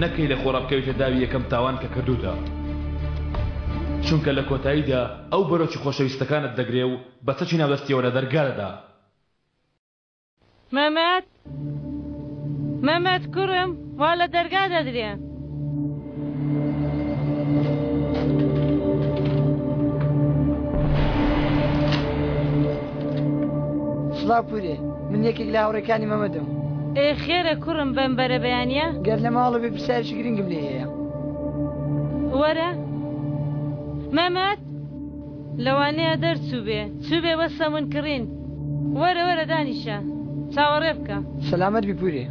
نەکەی لە خۆڕابکەویتە داوی یەکەم تاوان کە کردوتە، چونکە لە کۆتاییدا ئەو بەرۆکی خۆشەویستەکانت دەگرێ و بە چەکی ناودەستیەوە لە دەرگادەدا. مەمەد کوڕم وا لە دەرگا دەدرێ. سڵاو پورێ، من یەکێک لە هاوڕێکانی مەمەدم. خێرە کوڕم بەم بەرە بەیانە؟ گەر لە ماڵە بێ پرسیارێکی گرنگم لێ هەیە. وەرە مەمەد لەوانەیە دەرچوو بێ، چوو بێ وەسە من کڕین. وەرە دانیشە چاوەڕێ بکە. سەلامەت بی پورێ.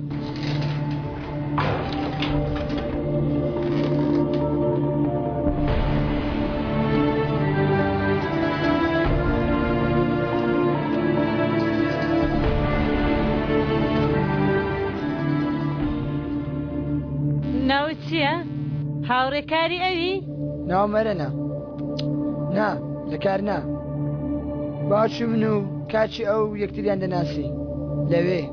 ناوت چییە؟ هاوڕێکاری ئەوی؟ ناوم مەرەنە. نا لە کار نا. باوکی من و کاچی ئەو یەکتریان دەناسی لەوێ.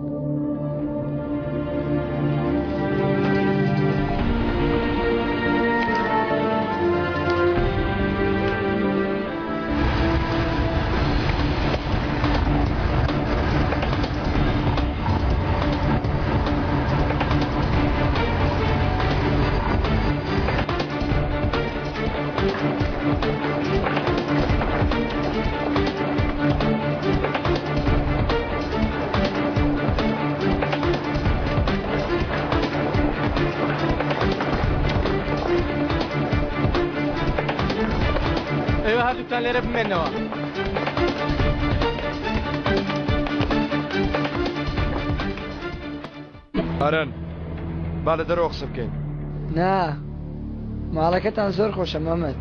هەردووکتان لێرە بمێنەوە. ئەرەن با لە دەرەوە قسە بکەین. نا ماڵەکەتان زۆر خۆشە مەمەد.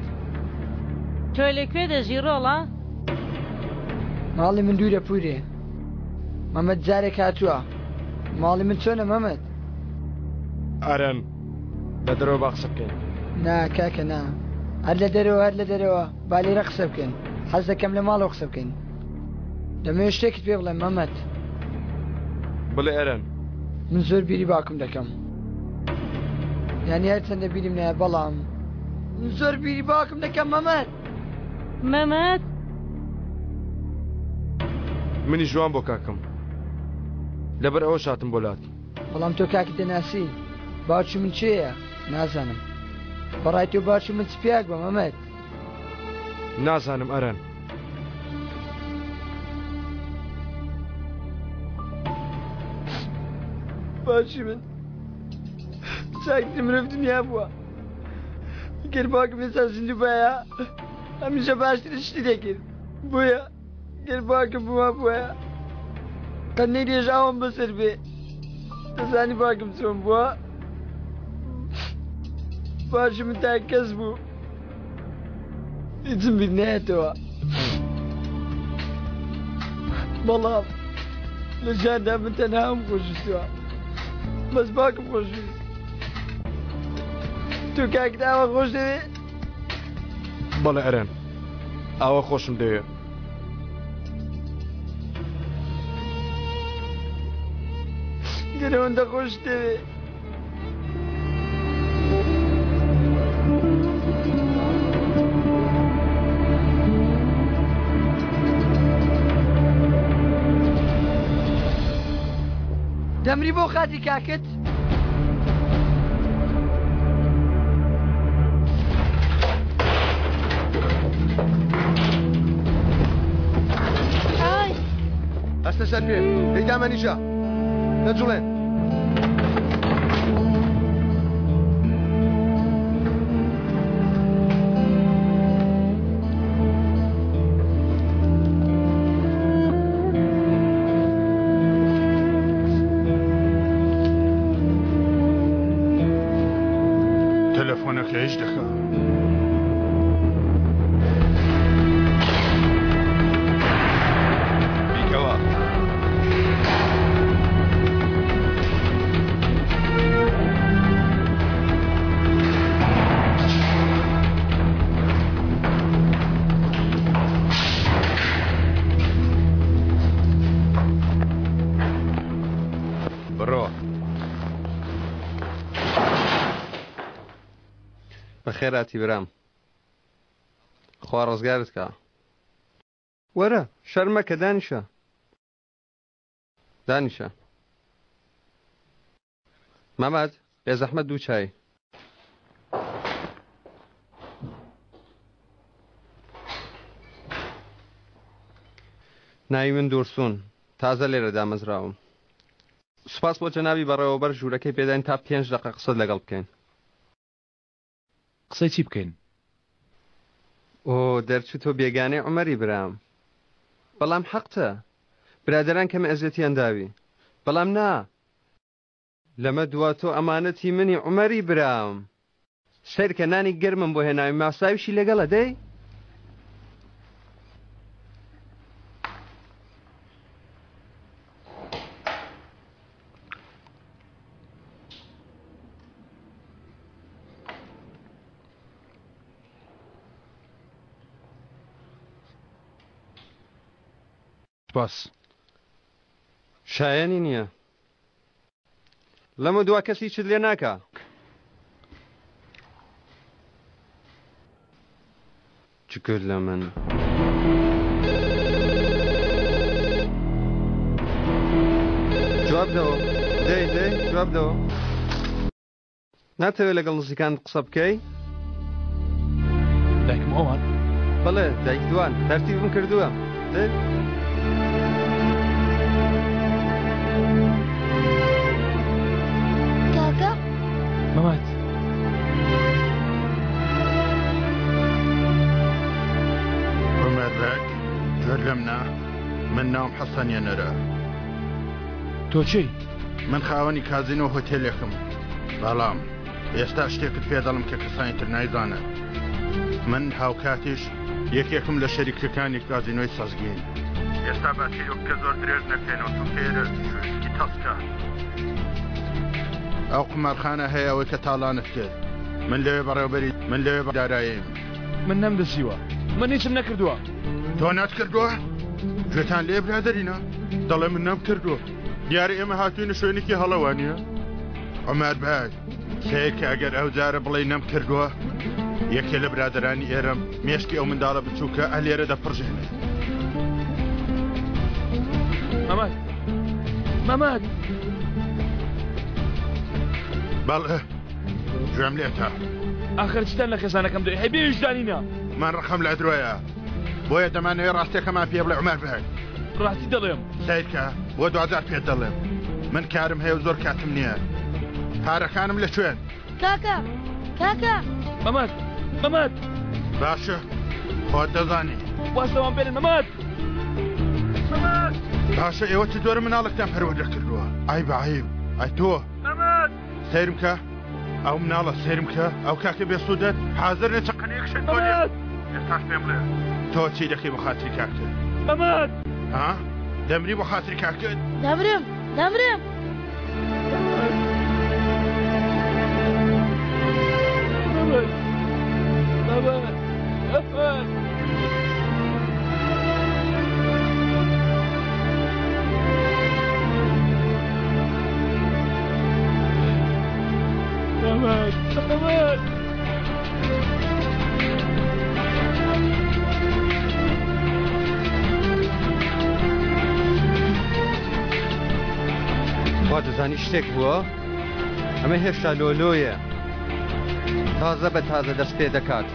تۆ لەکوێ دەژی ڕۆڵە؟ ماڵی من دوورە پورێ. مەمەد جارێک هاتووە. ماڵی من چۆنە مەمەد؟ ئەرەن لە دەرەوە با قسە بکەین. نا کاکە نا، هەر لە دەرەوە با لێرە قسە بکەین. حەز دەکەم لە ماڵەوە قسە بکەین. دەمەوێت شتێکت پێ بڵێم مەمەد. بڵێ ئەرەن. من زۆر بیری باوکم دەکەم. یانی هەرچەندە بیرم نایە بەڵام من زۆر بیری باوکم دەکەم مەمەد. مەمەد منی جوان بۆ کاکەم لەبەر ئەوە شاتم بۆ لات. بەڵام تۆ کاکی دەناسی باوکی من چێیە؟ نازانم. بەڕای تۆ باوکی من چپیاک بە مەمەد؟ نازانم ئەرەن. باوکی من چاکتر مرۆڤ دنیا بووە. گەر باوکم ئێستا زیندوو بایە هەمیشە باشتر شتی دەکرد. بۆیە گەر باوکم بووە بووە قەنەی دێژاوم بەسەر بێ. دەزانی باوکم چۆن بووە؟ باوکی من تا کەس بوو هیچم بیر نایەتەوە. بەڵام لە ژیاندا من تەنهام خۆشویستووە، بەس باوکم خۆشویست. تۆ کاکت ئاوا خۆش دەوێت؟ بەڵێ ئەرەن ئاوا خۆشم دەوێت. گەر ئەوەندە خۆش دەوێت دەمری بۆ خاتی کاکت؟ هەستە سەر پێ پێیدامە نیشە نەجوڵێن. تەلەفۆنەکە هیچ دەکات. بەخێراتی برام خوا ڕزگارت کە وەرە شەرمەکە دانیشە دانیشە مەمەد بێزەحمەت دوو چای ناوی من دوورسوون تازە لێرە دامەزراوم سوپاس بۆ جەنابی بەڕێوەبەر ژوورەکەی پێداین تا 5 دقیقە قسەت لەگەڵ بکەین قسەی چی بکەین ئۆ دەرچوو تۆ بێگانەی عومەری برام بەڵام حەقتە برادران کەمە ئەزیەتیان داوی بەڵام نا لەمە دوا تۆ ئەمانەتی منی عومەری برام سەیرکە نانی گەرمم بۆ هێناوی ماساویشی لەگەڵە دەی باس شایانی نییە لەمە دوا کەسی چت لێ ناکە چکر لە من جواب دەوە دەی جواب دەوە ناتەوێت لەگەڵ نزیکان قسە بکەی دایکم ئەوان بەڵێ دایک دوان تەرتیبم کردووە دەی کاکە مەمەد عمر بەک گوێر لەم نا من ناوم حەسەنیە نەرە تۆ چی من خاوەنی کازینۆ هۆتێلێکم بەڵام ئێستا شتێکت پێ دەڵم کە کەسانی تر نایزانە من هاوکاتیش یەکێکم لە شەریکەکانی کازینۆی سەزگین ئێستا باشیرۆک کە زۆر درێژ نەکەینەوە تو پێرە شوشکی تەسکە ئەو قمارخانە هەیە ئەوەی کە تاڵانت کرد من لەوێ بەڕێوەبەری من لەوێ داراییم من نەمدەسیوە من هیچم نەکردووە تۆ ناتکردووە گوێتان لێ برادەرینە دەڵێ من نەم کردووە دیارە ئێمە هاتوینە شوێنێکی هەڵەوانیە عومەر بەک سەیەکە ئەگەر ئەو جارە بڵێ نەم کردووە یەکێ لە برادرانی ئێرەم مێشکی ئەو منداڵە بچووکە ئەلێرە دەپڕژێنێ مەمەد بەڵێ گوێم لێتە ئاخر چتان لە خێزانەکەم دوی هەیبێ ویژدانینە من ڕقم لە درۆیە بۆیە دەمانەوێت ڕاستیەکەمان پێ بڵێ عومەر بەک ڕاستی دەڵێم سیرکە بۆ دوجار پێت دەڵێم من کارم هەیە و زۆر کاتم نییە پارەکانم لە کوێن کاکە مەمەد باشە خۆت دەزانی واستەوان بێنن مەمەد باشە ئێوە چ جۆرە مناڵێکتان پەروەردە کردووە ئای بەعیب ئای تۆ سیرم کە ئەو مناڵە سیرم کە ئەو کاکە بێسوودەت حاضر نە چقەنەیەکشن بۆ لێ ئێستاش پێم بڵێ تۆ چی دەکەی بە خاتری کاکتر مەمەد ها دەمری بۆ خاتری کاکت دەمرم وا دەزانی شتێک بووە ئەمە هێشتا لۆلۆیە تازە بە تازە دەست پێ دەکات